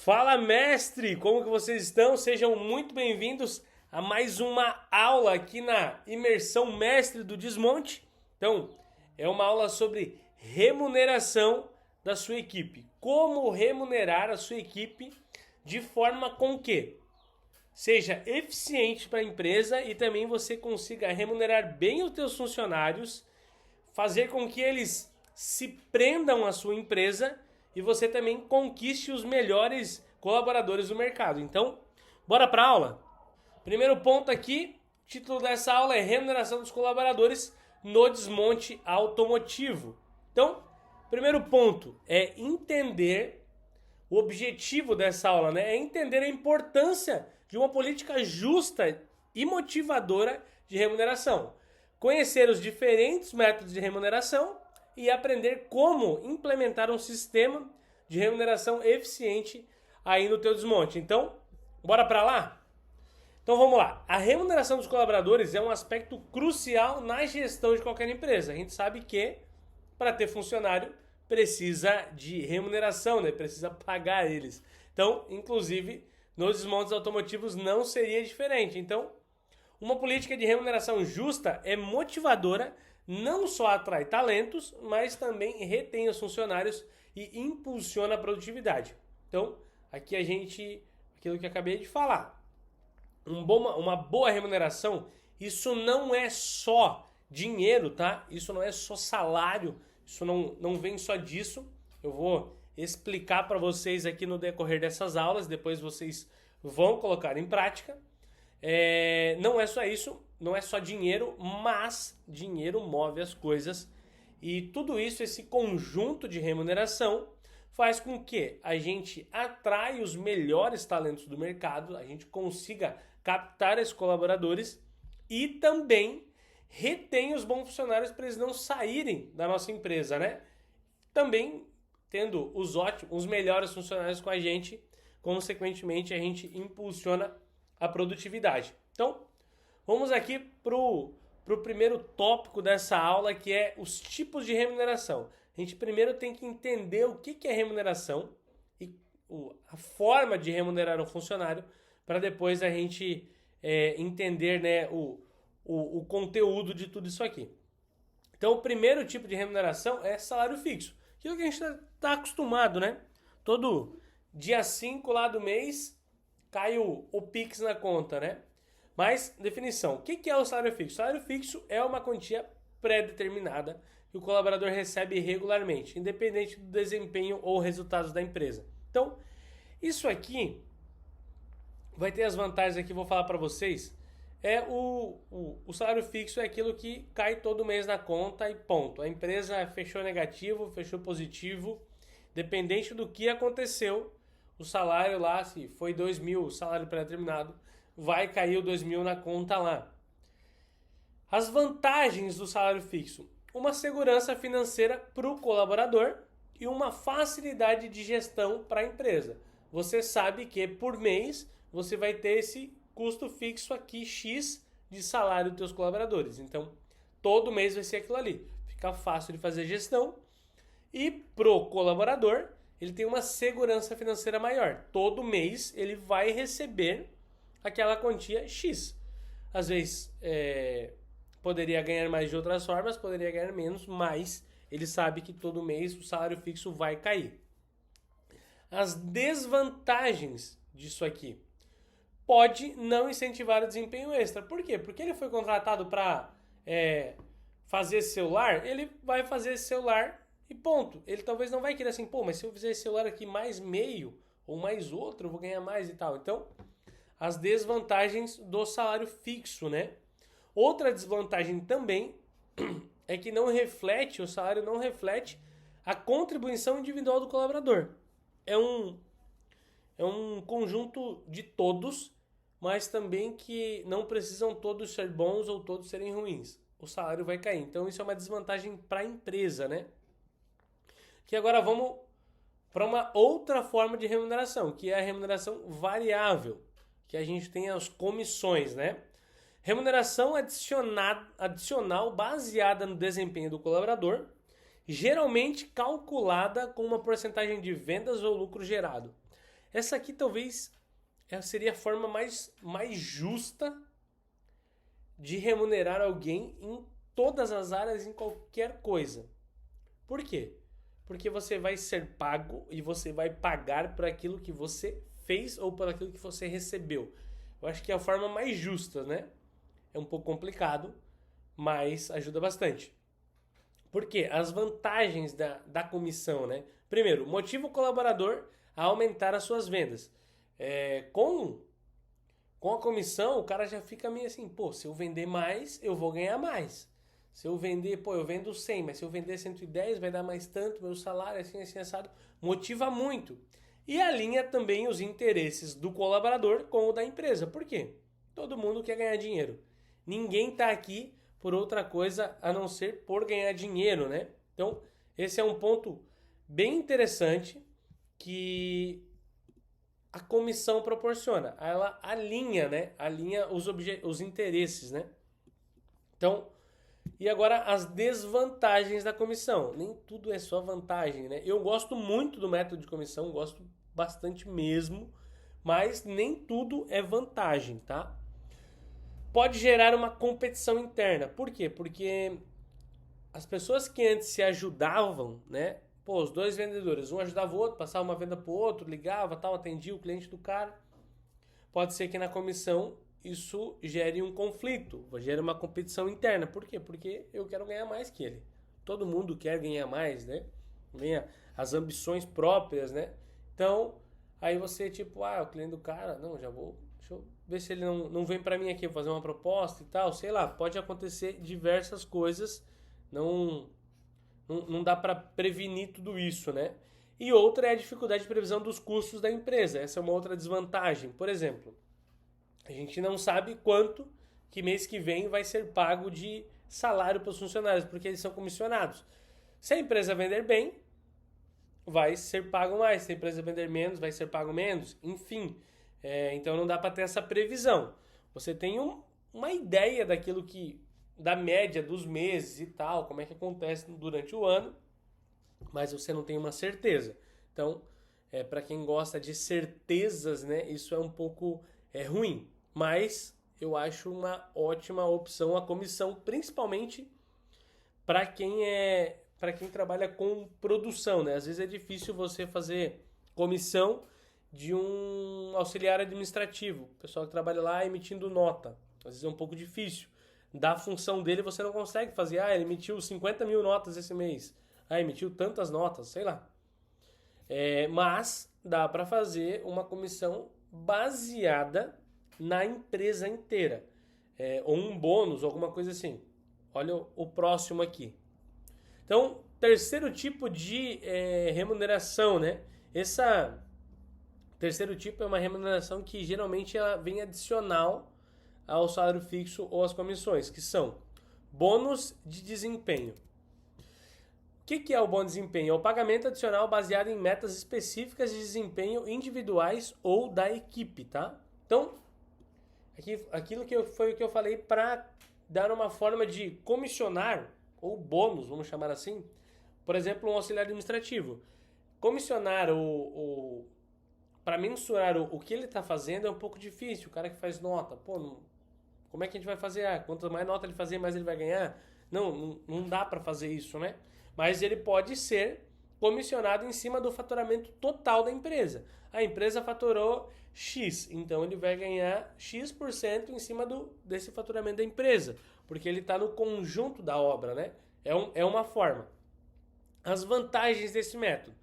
Fala, mestre! Como que vocês estão? Sejam muito bem-vindos a mais uma aula aqui na Imersão Mestre do Desmonte. Então, é uma aula sobre remuneração da sua equipe. Como remunerar a sua equipe de forma com que seja eficiente para a empresa e também você consiga remunerar bem os seus funcionários, fazer com que eles se prendam à sua empresa e você também conquiste os melhores colaboradores do mercado. Então, bora para a aula? Primeiro ponto aqui, o título dessa aula é Remuneração dos Colaboradores no Desmonte Automotivo. Então, primeiro ponto é entender o objetivo dessa aula, né? É entender a importância de uma política justa e motivadora de remuneração. Conhecer os diferentes métodos de remuneração e aprender como implementar um sistema de remuneração eficiente aí no teu desmonte. Então, bora para lá? Então vamos lá. A remuneração dos colaboradores é um aspecto crucial na gestão de qualquer empresa. A gente sabe que para ter funcionário precisa de remuneração, né? Precisa pagar eles. Então, inclusive, nos desmontes automotivos não seria diferente. Então, uma política de remuneração justa é motivadora, não só atrai talentos, mas também retém os funcionários e impulsiona a produtividade. Então, aqui aquilo que eu acabei de falar, uma boa remuneração, isso não é só dinheiro, tá? Isso não é só salário, isso não vem só disso. Eu vou explicar para vocês aqui no decorrer dessas aulas, depois vocês vão colocar em prática. Não é só isso, não é só dinheiro, mas dinheiro move as coisas. E tudo isso, esse conjunto de remuneração, faz com que a gente atraia os melhores talentos do mercado, a gente consiga captar esses colaboradores e também retém os bons funcionários para eles não saírem da nossa empresa, né? Também tendo os melhores funcionários com a gente, consequentemente a gente impulsiona a produtividade. Então, vamos aqui para o primeiro tópico dessa aula, que é os tipos de remuneração. A gente primeiro tem que entender o que é remuneração e a forma de remunerar um funcionário, para depois a gente entender, né, o conteúdo de tudo isso aqui. Então, o primeiro tipo de remuneração é salário fixo. Aquilo que a gente está acostumado, né? Todo dia 5 lá do mês cai o Pix na conta, né? Mas, definição, o que é o salário fixo? O salário fixo é uma quantia pré-determinada que o colaborador recebe regularmente, independente do desempenho ou resultados da empresa. Então, isso aqui vai ter as vantagens aqui, vou falar para vocês. O salário fixo é aquilo que cai todo mês na conta e ponto. A empresa fechou negativo, fechou positivo, dependente do que aconteceu, o salário lá, se foi 2.000 o salário pré-determinado, vai cair o 2.000 na conta lá. As vantagens do salário fixo: uma segurança financeira para o colaborador e uma facilidade de gestão para a empresa. Você sabe que por mês você vai ter esse custo fixo aqui, X, de salário dos seus colaboradores. Então, todo mês vai ser aquilo ali. Fica fácil de fazer gestão. E pro colaborador, ele tem uma segurança financeira maior. Todo mês ele vai receber aquela quantia X. Às vezes poderia ganhar mais de outras formas, poderia ganhar menos, mas ele sabe que todo mês o salário fixo vai cair. As desvantagens disso aqui: pode não incentivar o desempenho extra. Por quê? Porque ele foi contratado para fazer esse celular, ele vai fazer esse celular e ponto. Ele talvez não vai querer assim, mas se eu fizer esse celular aqui mais meio ou mais outro, eu vou ganhar mais e tal. Então, as desvantagens do salário fixo, né? Outra desvantagem também é que o salário não reflete a contribuição individual do colaborador. É um conjunto de todos, mas também que não precisam todos ser bons ou todos serem ruins. O salário vai cair. Então, isso é uma desvantagem para a empresa, né? Que agora vamos para uma outra forma de remuneração, que é a remuneração variável, que a gente tem as comissões, né? Remuneração adicional baseada no desempenho do colaborador, geralmente calculada com uma porcentagem de vendas ou lucro gerado. Essa aqui talvez seria a forma mais justa de remunerar alguém em todas as áreas, em qualquer coisa. Por quê? Porque você vai ser pago e você vai pagar por aquilo que você fez ou por aquilo que você recebeu. Eu acho que é a forma mais justa, né? É um pouco complicado, mas ajuda bastante. Por quê? As vantagens da comissão, né? Primeiro, motiva o colaborador a aumentar as suas vendas. Com a comissão, o cara já fica meio assim, pô, se eu vender mais, eu vou ganhar mais. Se eu vender, pô, eu vendo 100, mas se eu vender 110, vai dar mais tanto, meu salário, assim, assado. Motiva muito. E alinha também os interesses do colaborador com o da empresa. Por quê? Todo mundo quer ganhar dinheiro. Ninguém está aqui por outra coisa a não ser por ganhar dinheiro, né? Então, esse é um ponto bem interessante que a comissão proporciona. Ela alinha, né? Alinha os interesses, né? Então, e agora as desvantagens da comissão. Nem tudo é só vantagem, né? Eu gosto muito do método de comissão, gosto bastante mesmo, mas nem tudo é vantagem, tá? Pode gerar uma competição interna. Por quê? Porque as pessoas que antes se ajudavam, né? Pô, os dois vendedores, um ajudava o outro, passava uma venda pro outro, ligava, tal, atendia o cliente do cara. Pode ser que na comissão isso gere um conflito, gere uma competição interna. Por quê? Porque eu quero ganhar mais que ele. Todo mundo quer ganhar mais, né? Ganha as ambições próprias, né? Então, aí você tipo, o cliente do cara, não, deixa eu ver se ele não vem pra mim aqui fazer uma proposta e tal, sei lá, pode acontecer diversas coisas, não dá pra prevenir tudo isso, né? E outra é a dificuldade de previsão dos custos da empresa. Essa é uma outra desvantagem. Por exemplo, a gente não sabe quanto que mês que vem vai ser pago de salário para os funcionários, porque eles são comissionados. Se a empresa vender bem, vai ser pago mais. Se a empresa vender menos, vai ser pago menos. Enfim, então não dá para ter essa previsão. Você tem uma ideia da média dos meses e tal, como é que acontece durante o ano, mas você não tem uma certeza. Então, para quem gosta de certezas, né, isso é um pouco ruim. Mas eu acho uma ótima opção a comissão, principalmente para quem trabalha com produção, né? Às vezes é difícil você fazer comissão de um auxiliar administrativo, o pessoal que trabalha lá emitindo nota. Às vezes é um pouco difícil. Da função dele você não consegue fazer, ele emitiu 50 mil notas esse mês, emitiu tantas notas, sei lá. Mas dá para fazer uma comissão baseada na empresa inteira, ou um bônus, alguma coisa assim. Olha o próximo aqui. Então, terceiro tipo de remuneração, né? Terceiro tipo é uma remuneração que geralmente ela vem adicional ao salário fixo ou às comissões, que são bônus de desempenho. O que é o bônus de desempenho? É o pagamento adicional baseado em metas específicas de desempenho individuais ou da equipe, tá? Então, aquilo foi o que eu falei para dar uma forma de comissionar, ou bônus, vamos chamar assim, por exemplo, um auxiliar administrativo. Comissionar para mensurar o que ele está fazendo é um pouco difícil. O cara que faz nota, como é que a gente vai fazer? Quanto mais nota ele fazer, mais ele vai ganhar? Não dá para fazer isso, né? Mas ele pode ser comissionado em cima do faturamento total da empresa. A empresa faturou X, então ele vai ganhar X% em cima desse faturamento da empresa, porque ele está no conjunto da obra, né? É uma forma. As vantagens desse método: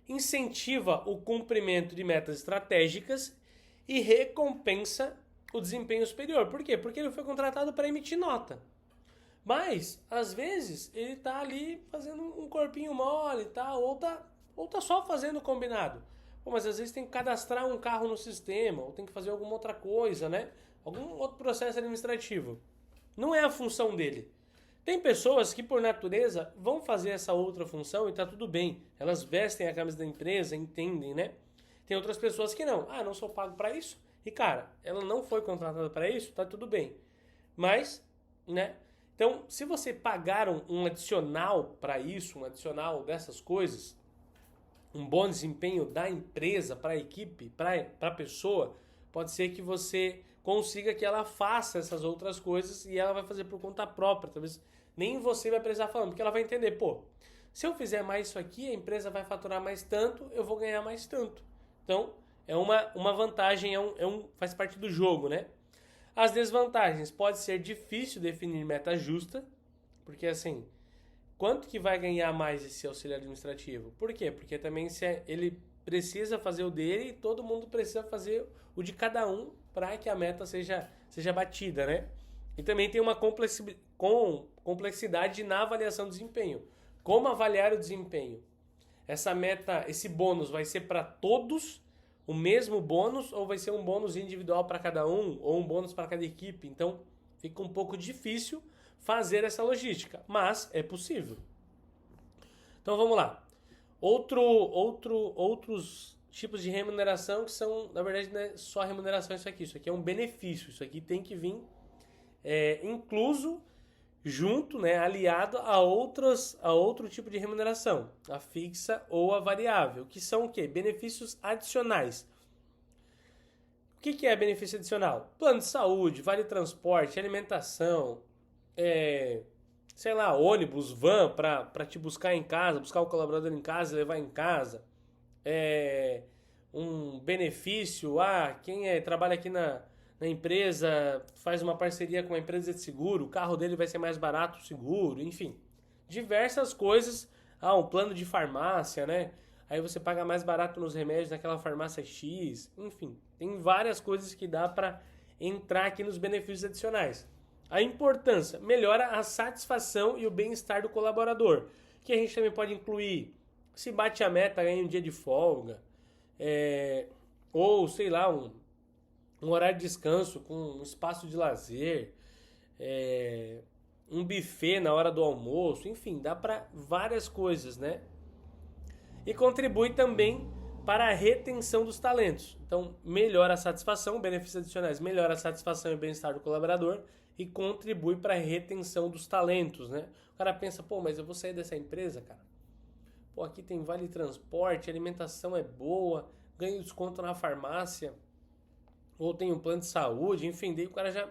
incentiva o cumprimento de metas estratégicas e recompensa o desempenho superior. Por quê? Porque ele foi contratado para emitir nota. Mas, às vezes, ele tá ali fazendo um corpinho mole e tal, ou tá só fazendo o combinado. Mas às vezes tem que cadastrar um carro no sistema, ou tem que fazer alguma outra coisa, né? Algum outro processo administrativo. Não é a função dele. Tem pessoas que, por natureza, vão fazer essa outra função e tá tudo bem. Elas vestem a camisa da empresa, entendem, né? Tem outras pessoas que não. Não sou pago para isso. E, cara, ela não foi contratada para isso, tá tudo bem. Mas, né? Então, se você pagar um adicional para isso, um adicional dessas coisas, um bom desempenho da empresa para a equipe, para a pessoa, pode ser que você consiga que ela faça essas outras coisas e ela vai fazer por conta própria. Talvez nem você vai precisar falando, porque ela vai entender, pô, se eu fizer mais isso aqui, a empresa vai faturar mais tanto, eu vou ganhar mais tanto. Então, é uma vantagem, faz parte do jogo, né? As desvantagens, pode ser difícil definir meta justa, porque assim, quanto que vai ganhar mais esse auxiliar administrativo? Por quê? Porque também ele precisa fazer o dele e todo mundo precisa fazer o de cada um para que a meta seja batida, né? E também tem uma complexidade na avaliação do desempenho. Como avaliar o desempenho? Essa meta, esse bônus vai ser para todos o mesmo bônus ou vai ser um bônus individual para cada um ou um bônus para cada equipe? Então fica um pouco difícil fazer essa logística, mas é possível. Então vamos lá. Outros tipos de remuneração que são, na verdade, não é só remuneração isso aqui é um benefício, isso aqui tem que vir incluso junto, né, aliado a outro tipo de remuneração, a fixa ou a variável, que são o quê? Benefícios adicionais. O que é benefício adicional? Plano de saúde, vale transporte, alimentação, sei lá, ônibus, van para te buscar em casa, buscar o colaborador em casa e levar em casa. Um benefício, quem trabalha aqui na empresa faz uma parceria com uma empresa de seguro, o carro dele vai ser mais barato o seguro, enfim. Diversas coisas. Um plano de farmácia, né? Aí você paga mais barato nos remédios naquela farmácia X, enfim. Tem várias coisas que dá para entrar aqui nos benefícios adicionais. A importância, melhora a satisfação e o bem-estar do colaborador, que a gente também pode incluir, se bate a meta, ganha um dia de folga, ou sei lá, um horário de descanso com um espaço de lazer, um buffet na hora do almoço, enfim, dá para várias coisas, né? E contribui também para a retenção dos talentos. Então, melhora a satisfação, benefícios adicionais, melhora a satisfação e bem-estar do colaborador e contribui para a retenção dos talentos, né? O cara pensa, pô, mas eu vou sair dessa empresa, cara? Pô, aqui tem vale transporte, a alimentação é boa, ganho desconto na farmácia, ou tem um plano de saúde, enfim, daí o cara já...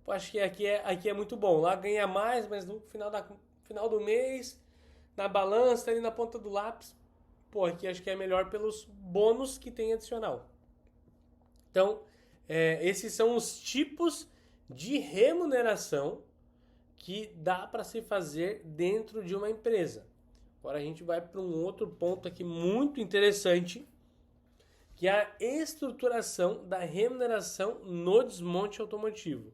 Pô, acho que aqui é muito bom. Lá ganha mais, mas no final do mês, na balança, ali na ponta do lápis, pô, aqui acho que é melhor pelos bônus que tem adicional. Então, esses são os tipos de remuneração que dá para se fazer dentro de uma empresa. Agora a gente vai para um outro ponto aqui muito interessante, que é a estruturação da remuneração no desmonte automotivo.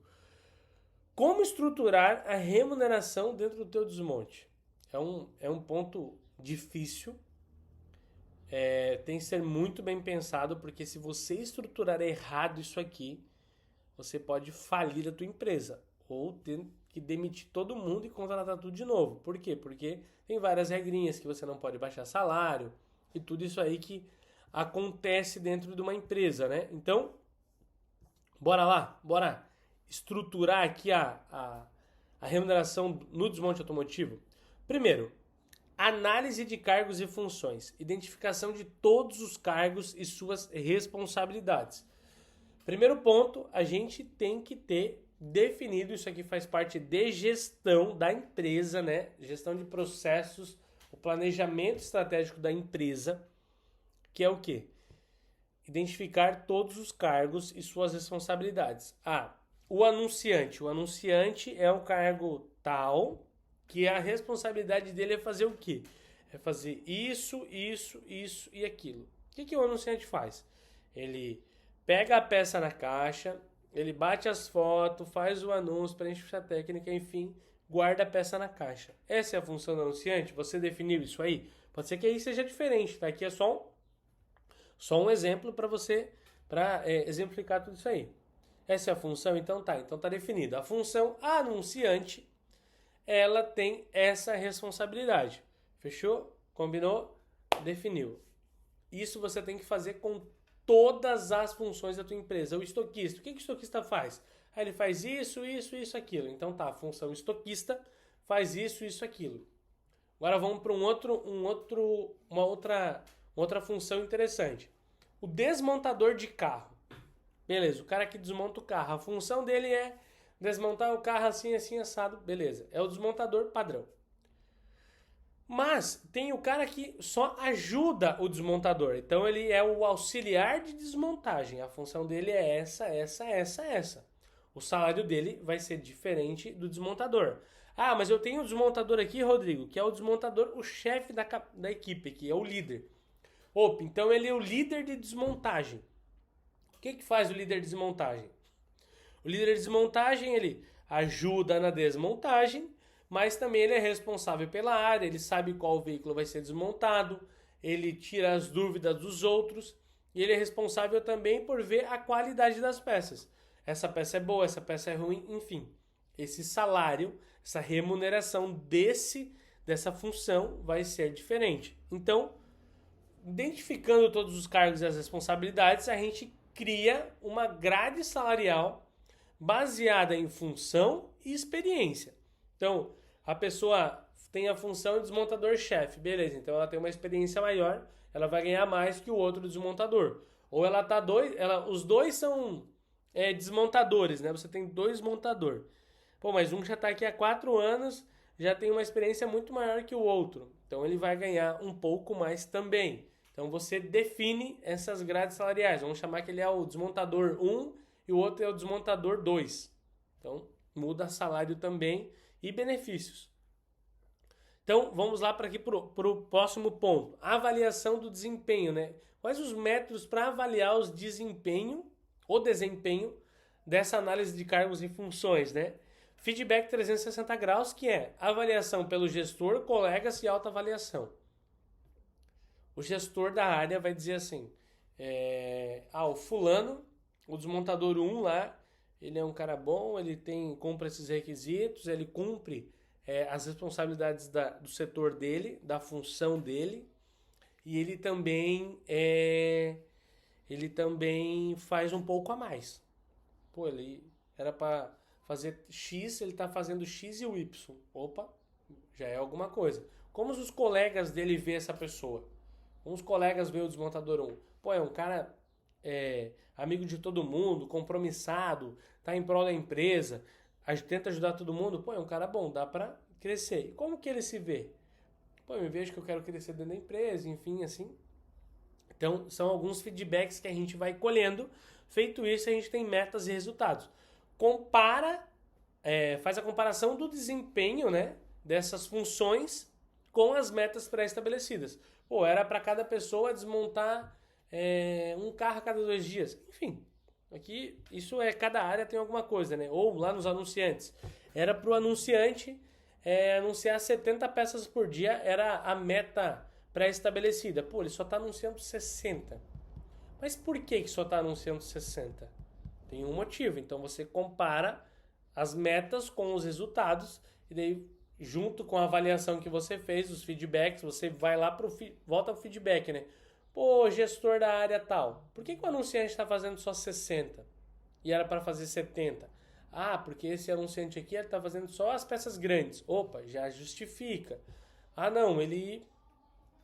Como estruturar a remuneração dentro do teu desmonte? É um ponto difícil, tem que ser muito bem pensado, porque se você estruturar errado isso aqui, você pode falir a tua empresa ou ter que demitir todo mundo e contratar tudo de novo. Por quê? Porque tem várias regrinhas que você não pode baixar salário e tudo isso aí que acontece dentro de uma empresa, né? Então, bora estruturar aqui a remuneração no desmonte automotivo. Primeiro, análise de cargos e funções, identificação de todos os cargos e suas responsabilidades. Primeiro ponto, a gente tem que ter definido, isso aqui faz parte de gestão da empresa, né? Gestão de processos, o planejamento estratégico da empresa, que é o quê? Identificar todos os cargos e suas responsabilidades. O anunciante. O anunciante é um cargo tal que a responsabilidade dele é fazer o quê? É fazer isso e aquilo. O que o anunciante faz? Ele pega a peça na caixa, ele bate as fotos, faz o anúncio, preenche a ficha técnica, enfim, guarda a peça na caixa. Essa é a função do anunciante? Você definiu isso aí? Pode ser que aí seja diferente, tá? Aqui é só um exemplo para você, para exemplificar tudo isso aí. Essa é a função? Então tá definido. A função anunciante, ela tem essa responsabilidade. Fechou? Combinou? Definiu. Isso você tem que fazer com todas as funções da tua empresa. O estoquista, o que o estoquista faz? Ele faz isso, aquilo. Então a função estoquista faz isso, aquilo. Agora vamos para uma outra função interessante. O desmontador de carro. Beleza, o cara que desmonta o carro. A função dele é desmontar o carro assim, assim, assado. Beleza, é o desmontador padrão. Mas tem o cara que só ajuda o desmontador. Então ele é o auxiliar de desmontagem. A função dele é essa. O salário dele vai ser diferente do desmontador. Ah, mas eu tenho um desmontador aqui, Rodrigo, que é o desmontador, o chefe da equipe, que é o líder. Opa, então ele é o líder de desmontagem. O que faz o líder de desmontagem? O líder de desmontagem, ele ajuda na desmontagem, mas também ele é responsável pela área, ele sabe qual veículo vai ser desmontado, ele tira as dúvidas dos outros e ele é responsável também por ver a qualidade das peças. Essa peça é boa, essa peça é ruim, enfim. Esse salário, essa remuneração dessa função vai ser diferente. Então, identificando todos os cargos e as responsabilidades, a gente cria uma grade salarial baseada em função e experiência. Então, a pessoa tem a função de desmontador-chefe, beleza, então ela tem uma experiência maior, ela vai ganhar mais que o outro desmontador. Ou ela tá os dois são desmontadores, né? Você tem dois montadores. Pô, mas um já está aqui há 4 anos, já tem uma experiência muito maior que o outro. Então ele vai ganhar um pouco mais também. Então você define essas grades salariais. Vamos chamar que ele é o desmontador 1 e o outro é o desmontador 2. Então muda salário também e benefícios. Então vamos lá para o próximo ponto. Avaliação do desempenho, né? Quais os métodos para avaliar o desempenho dessa análise de cargos e funções, né? Feedback 360 graus, que é avaliação pelo gestor, colegas e autoavaliação. O gestor da área vai dizer assim, o fulano, o desmontador 1 lá, ele é um cara bom, ele cumpre esses requisitos, ele cumpre as responsabilidades do setor dele, da função dele, e ele também faz um pouco a mais. Pô, ele era para fazer X, ele está fazendo X e o Y. Opa, já é alguma coisa. Como os colegas dele vê essa pessoa? Como os colegas vê o desmontador 1? Pô, é um cara amigo de todo mundo, compromissado, tá em prol da empresa, tenta ajudar todo mundo. Pô, é um cara bom, dá para crescer. E como que ele se vê? Pô, eu me vejo que eu quero crescer dentro da empresa, enfim, assim. Então, são alguns feedbacks que a gente vai colhendo. Feito isso, a gente tem metas e resultados. Faz a comparação do desempenho, né, dessas funções com as metas pré-estabelecidas. Pô, era para cada pessoa desmontar um carro a cada 2 dias. Enfim, aqui cada área tem alguma coisa, né? Ou lá nos anunciantes. Era para o anunciante anunciar 70 peças por dia, era a meta pré-estabelecida. Pô, ele só está anunciando 60. Mas por que só está anunciando 60? Tem um motivo. Então você compara as metas com os resultados e daí, junto com a avaliação que você fez, os feedbacks, você vai lá volta ao feedback, né? Pô, gestor da área tal, por que o anunciante está fazendo só 60 e era para fazer 70? Ah, porque esse anunciante aqui está fazendo só as peças grandes. Opa, já justifica. Ah, não, ele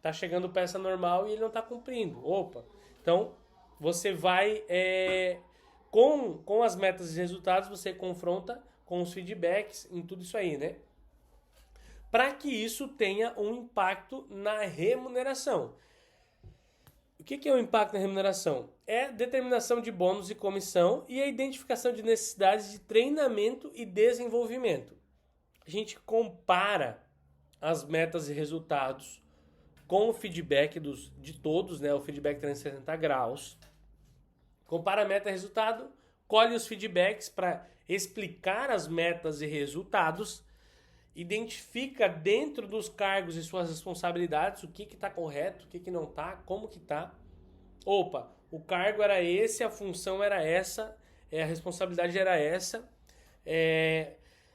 tá chegando peça normal e ele não está cumprindo. Opa, então você vai com as metas e resultados, você confronta com os feedbacks em tudo isso aí, né? Para que isso tenha um impacto na remuneração. O que é o impacto na remuneração? É determinação de bônus e comissão e a identificação de necessidades de treinamento e desenvolvimento. A gente compara as metas e resultados com o feedback de todos, né? O feedback 360 graus. Compara meta e resultado, colhe os feedbacks para explicar as metas e resultados, identifica dentro dos cargos e suas responsabilidades o que está correto, o que não está, como que está. Opa, o cargo era esse, a função era essa, a responsabilidade era essa,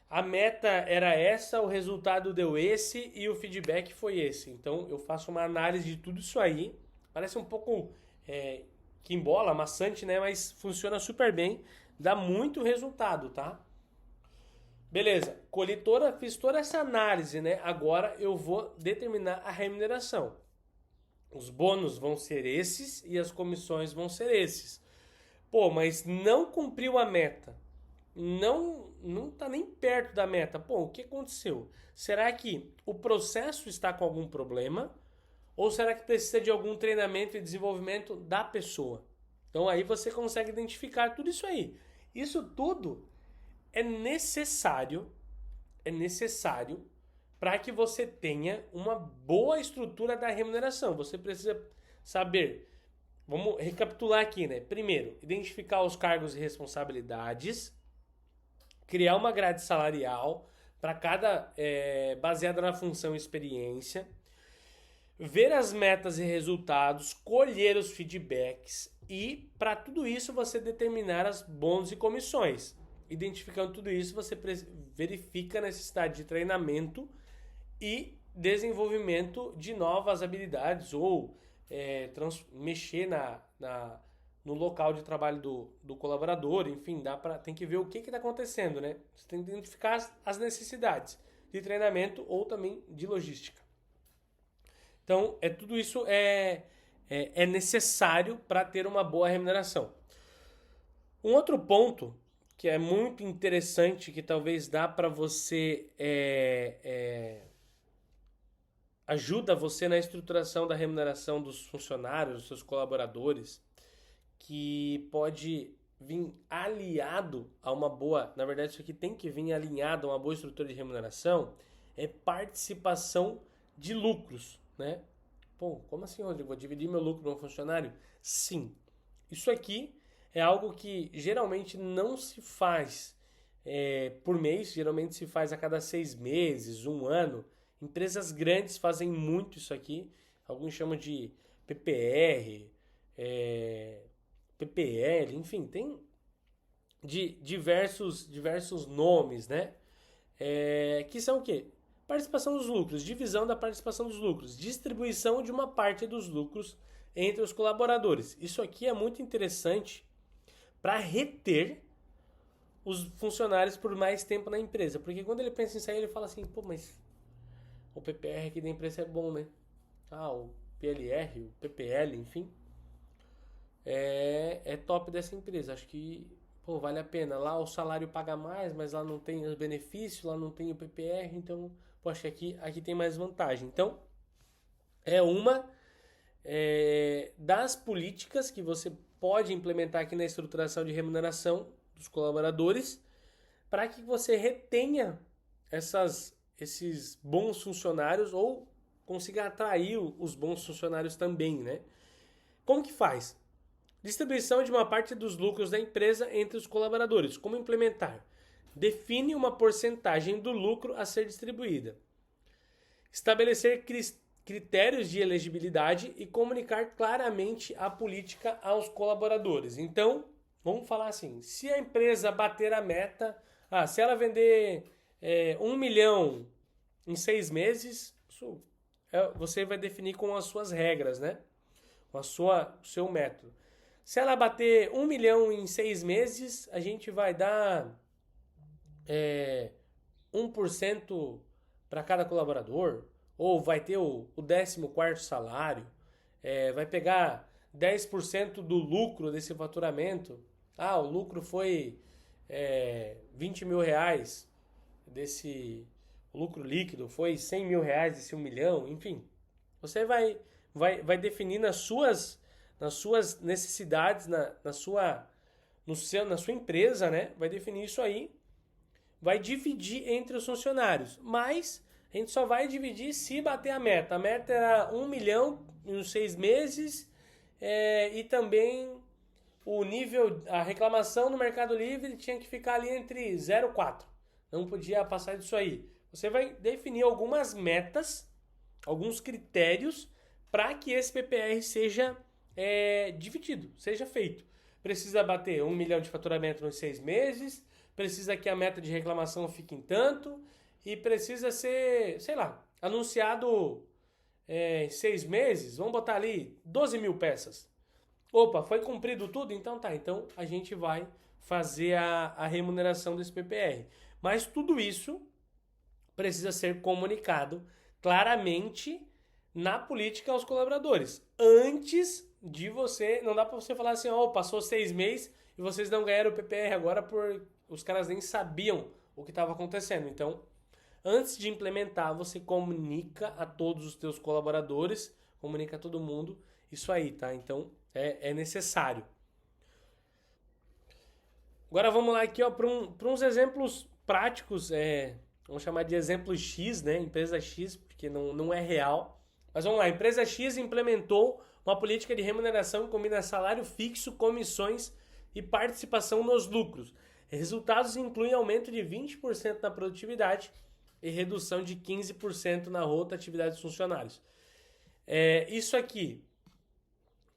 a meta era essa, o resultado deu esse e o feedback foi esse. Então eu faço uma análise de tudo isso aí. Parece um pouco quimbola, maçante, né? Mas funciona super bem, dá muito resultado, tá? Beleza. fiz toda essa análise, né? Agora eu vou determinar a remuneração. Os bônus vão ser esses e as comissões vão ser esses. Pô, mas não cumpriu a meta. Não tá nem perto da meta. Pô, o que aconteceu? Será que o processo está com algum problema? Ou será que precisa de algum treinamento e desenvolvimento da pessoa? Então aí você consegue identificar tudo isso aí. Isso tudo é necessário para que você tenha uma boa estrutura da remuneração. Você precisa saber, vamos recapitular aqui, né? Primeiro, identificar os cargos e responsabilidades, criar uma grade salarial para cada, baseada na função e experiência, ver as metas e resultados, colher os feedbacks e, para tudo isso, você determinar as bônus e comissões. Identificando tudo isso, você verifica a necessidade de treinamento e desenvolvimento de novas habilidades ou mexer no local de trabalho do colaborador, enfim, tem que ver o que está acontecendo, né? Você tem que identificar as necessidades de treinamento ou também de logística. Então, tudo isso é necessário para ter uma boa remuneração. Um outro ponto que é muito interessante, que talvez dá para você ajuda você na estruturação da remuneração dos funcionários, dos seus colaboradores, que pode vir aliado a uma boa, na verdade isso aqui tem que vir alinhado a uma boa estrutura de remuneração, é participação de lucros, né? Pô, como assim, Rodrigo? Vou dividir meu lucro para um funcionário? Sim. Isso aqui é algo que geralmente não se faz por mês, geralmente se faz a cada 6 meses, 1 ano. Empresas grandes fazem muito isso aqui. Alguns chamam de PPR, PPL, enfim, tem diversos nomes, né? Que são o quê? Participação dos lucros, divisão da participação dos lucros, distribuição de uma parte dos lucros entre os colaboradores. Isso aqui é muito interessante para reter os funcionários por mais tempo na empresa. Porque quando ele pensa em sair, ele fala assim, pô, mas o PPR aqui da empresa é bom, né? O PLR, o PPL, enfim, é top dessa empresa. Acho que, pô, vale a pena. Lá o salário paga mais, mas lá não tem os benefícios, lá não tem o PPR, então, poxa, aqui tem mais vantagem. Então, é uma das políticas que você pode implementar aqui na estruturação de remuneração dos colaboradores para que você retenha esses bons funcionários ou consiga atrair os bons funcionários também, né? Como que faz? Distribuição de uma parte dos lucros da empresa entre os colaboradores. Como implementar? Define uma porcentagem do lucro a ser distribuída. Estabelecer critérios de elegibilidade e comunicar claramente a política aos colaboradores. Então, vamos falar assim, se a empresa bater a meta, se ela vender 1 milhão em 6 meses, você vai definir com as suas regras, né? Com o seu método. Se ela bater 1 milhão em 6 meses, a gente vai dar 1% para cada colaborador, ou vai ter o 14º salário, vai pegar 10% do lucro desse faturamento. O lucro foi 20 mil reais, o lucro líquido foi 100 mil reais desse 1 milhão, enfim. Você vai definir nas suas necessidades, na sua empresa, né? Vai definir isso aí, vai dividir entre os funcionários, mas a gente só vai dividir se bater a meta. A meta era 1 milhão em 6 meses e também a reclamação no Mercado Livre tinha que ficar ali entre 0 e 4. Não podia passar disso aí. Você vai definir algumas metas, alguns critérios para que esse PPR seja dividido, seja feito. Precisa bater 1 milhão de faturamento nos 6 meses, precisa que a meta de reclamação fique em tanto e precisa ser, sei lá, anunciado em 6 meses, vamos botar ali 12 mil peças. Opa, foi cumprido tudo? Então tá, então a gente vai fazer a remuneração desse PPR. Mas tudo isso precisa ser comunicado claramente na política aos colaboradores. Antes de você, não dá para você falar assim, ó, passou 6 meses e vocês não ganharam o PPR agora por os caras nem sabiam o que estava acontecendo. Então, antes de implementar, você comunica a todos os teus colaboradores, comunica a todo mundo isso aí, tá? Então, é necessário. Agora vamos lá aqui, ó, para uns exemplos práticos, vamos chamar de exemplo X, né? Empresa X, porque não é real. Mas vamos lá, a empresa X implementou uma política de remuneração que combina salário fixo, comissões e participação nos lucros. Resultados incluem aumento de 20% na produtividade e redução de 15% na rotatividade dos funcionários. Isso aqui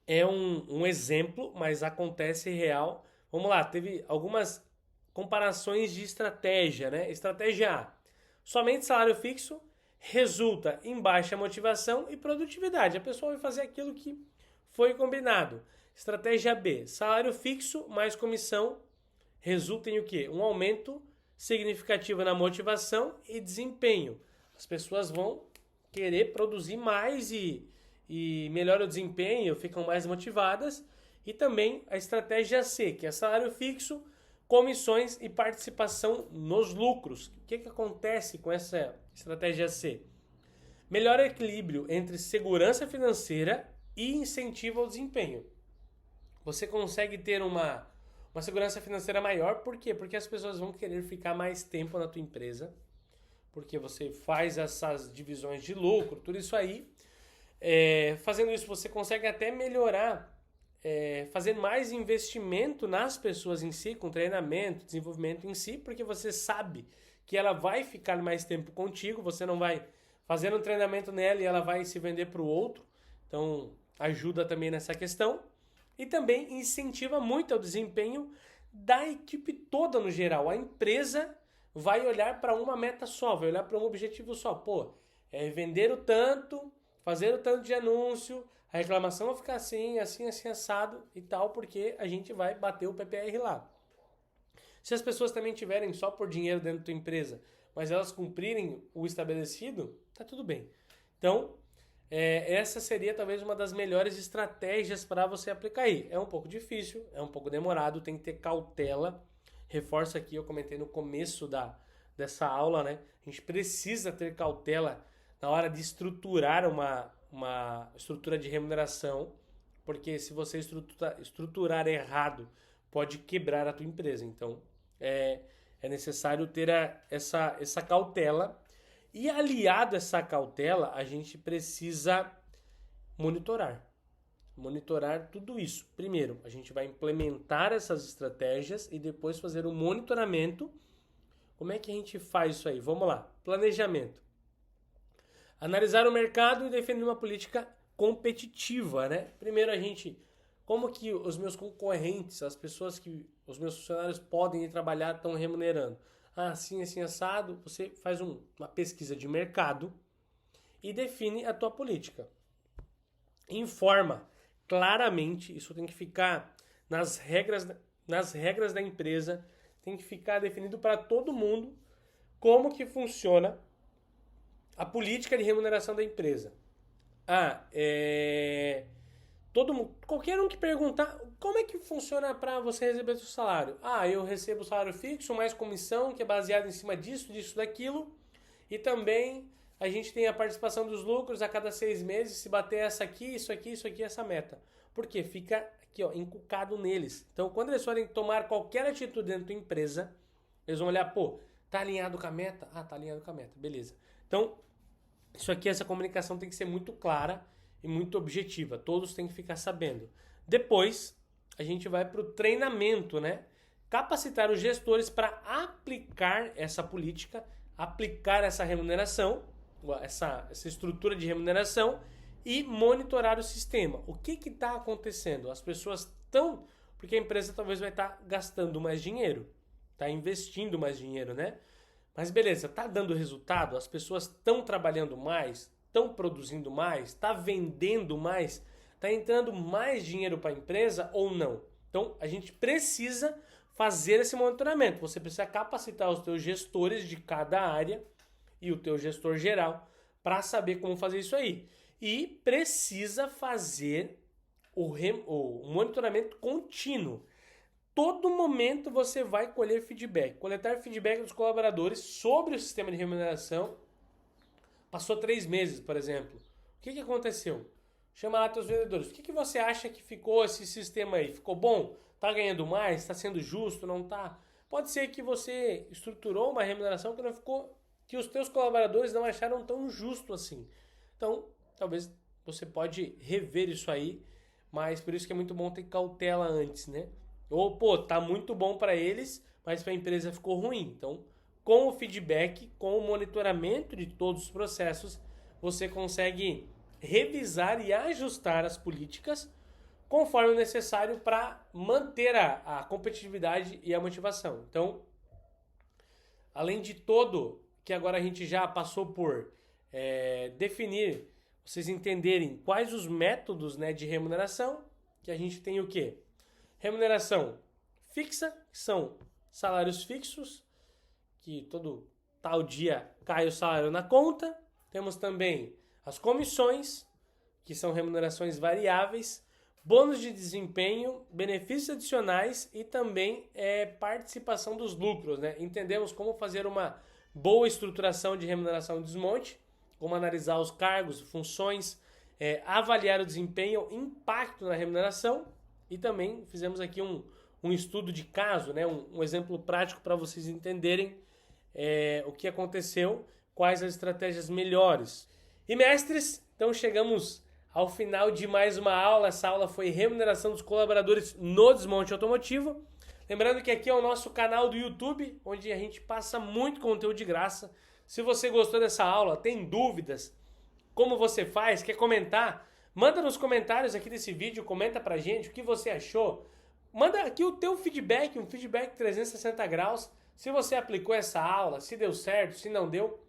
é um exemplo, mas acontece real. Vamos lá, teve algumas comparações de estratégia, né? Estratégia A: somente salário fixo resulta em baixa motivação e produtividade. A pessoa vai fazer aquilo que foi combinado. Estratégia B: salário fixo mais comissão resulta em o quê? Um aumento significativo na motivação e desempenho. As pessoas vão querer produzir mais e melhora o desempenho, ficam mais motivadas. E também a estratégia C, que é salário fixo, comissões e participação nos lucros. O que acontece com essa estratégia C? Melhor equilíbrio entre segurança financeira e incentivo ao desempenho. Você consegue ter uma segurança financeira maior, por quê? Porque as pessoas vão querer ficar mais tempo na tua empresa, porque você faz essas divisões de lucro, tudo isso aí. Fazendo isso, você consegue até melhorar, fazer mais investimento nas pessoas em si, com treinamento, desenvolvimento em si, porque você sabe que ela vai ficar mais tempo contigo, você não vai fazendo um treinamento nela e ela vai se vender para o outro. Então, ajuda também nessa questão. E também incentiva muito o desempenho da equipe toda no geral. A empresa vai olhar para uma meta só, vai olhar para um objetivo só. Pô, vender o tanto, fazer o tanto de anúncio, a reclamação vai ficar assim, assim, assim, assado e tal, porque a gente vai bater o PPR lá. Se as pessoas também tiverem só por dinheiro dentro da tua empresa, mas elas cumprirem o estabelecido, tá tudo bem. Então, essa seria talvez uma das melhores estratégias para você aplicar aí. É um pouco difícil, é um pouco demorado, tem que ter cautela. Reforço aqui, eu comentei no começo dessa aula, né? A gente precisa ter cautela na hora de estruturar uma estrutura de remuneração, porque se você estruturar errado, pode quebrar a tua empresa. Então, é necessário ter essa cautela. E aliado a essa cautela, a gente precisa monitorar. Monitorar tudo isso. Primeiro, a gente vai implementar essas estratégias e depois fazer o monitoramento. Como é que a gente faz isso aí? Vamos lá. Planejamento. Analisar o mercado e definir uma política competitiva, né? Primeiro como que os meus concorrentes, as pessoas que os meus funcionários podem ir trabalhar estão remunerando? Assim, assim, assado, você faz uma pesquisa de mercado e define a tua política. Informa claramente, isso tem que ficar nas regras da empresa, tem que ficar definido para todo mundo como que funciona a política de remuneração da empresa. Qualquer um que perguntar como é que funciona para você receber o seu salário. Eu recebo salário fixo, mais comissão, que é baseado em cima disso, daquilo. E também a gente tem a participação dos lucros a cada 6 meses, se bater essa aqui, isso aqui, essa meta. Por quê? Fica aqui, ó, encucado neles. Então, quando eles forem tomar qualquer atitude dentro da empresa, eles vão olhar, tá alinhado com a meta? Tá alinhado com a meta, beleza. Então, essa comunicação tem que ser muito clara e muito objetiva. Todos têm que ficar sabendo. Depois, a gente vai para o treinamento, né? Capacitar os gestores para aplicar essa política, aplicar essa remuneração, essa estrutura de remuneração e monitorar o sistema. O que está acontecendo? As pessoas estão... Porque a empresa talvez vai estar gastando mais dinheiro, está investindo mais dinheiro, né? Mas beleza, está dando resultado? As pessoas estão trabalhando mais? Estão produzindo mais? Está vendendo mais? Está entrando mais dinheiro para a empresa ou não? Então, a gente precisa fazer esse monitoramento. Você precisa capacitar os seus gestores de cada área e o teu gestor geral para saber como fazer isso aí. E precisa fazer o monitoramento contínuo. Todo momento você vai colher feedback, coletar feedback dos colaboradores sobre o sistema de remuneração. Passou 3 meses, por exemplo. O que aconteceu? Chama lá teus vendedores. O que você acha que ficou esse sistema aí? Ficou bom? Tá ganhando mais? Está sendo justo? Não tá? Pode ser que você estruturou uma remuneração que não ficou, que os teus colaboradores não acharam tão justo assim. Então, talvez você pode rever isso aí, mas por isso que é muito bom ter cautela antes, né? Ou, pô, tá muito bom para eles, mas para a empresa ficou ruim. Então, com o feedback, com o monitoramento de todos os processos, você consegue revisar e ajustar as políticas conforme o necessário para manter a competitividade e a motivação. Então, além de todo que agora a gente já passou por definir, vocês entenderem quais os métodos, né, de remuneração, que a gente tem o quê? Remuneração fixa, que são salários fixos, que todo tal dia cai o salário na conta. Temos também as comissões, que são remunerações variáveis, bônus de desempenho, benefícios adicionais e também participação dos lucros, né? Entendemos como fazer uma boa estruturação de remuneração e desmonte, como analisar os cargos, funções, avaliar o desempenho, impacto na remuneração. E também fizemos aqui um estudo de caso, né? um exemplo prático para vocês entenderem o que aconteceu, quais as estratégias melhores. E mestres, então chegamos ao final de mais uma aula. Essa aula foi remuneração dos colaboradores no desmonte automotivo. Lembrando que aqui é o nosso canal do YouTube, onde a gente passa muito conteúdo de graça. Se você gostou dessa aula, tem dúvidas, como você faz, quer comentar, manda nos comentários aqui desse vídeo, comenta pra gente o que você achou. Manda aqui o teu feedback, um feedback 360 graus. Se você aplicou essa aula, se deu certo, se não deu,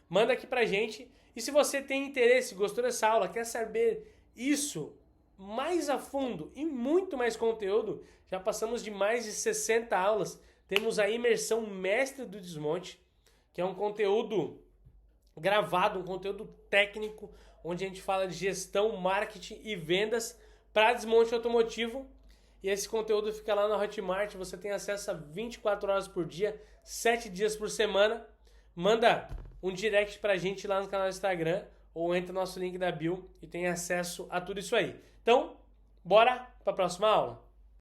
manda aqui pra gente. E se você tem interesse, gostou dessa aula, quer saber isso mais a fundo e muito mais conteúdo, já passamos de mais de 60 aulas. Temos a imersão Mestre do Desmonte, que é um conteúdo gravado, um conteúdo técnico, onde a gente fala de gestão, marketing e vendas para desmonte automotivo. E esse conteúdo fica lá na Hotmart, você tem acesso a 24 horas por dia, 7 dias por semana. Manda um direct pra gente lá no canal do Instagram ou entra no nosso link da bio e tem acesso a tudo isso aí. Então, bora para a próxima aula.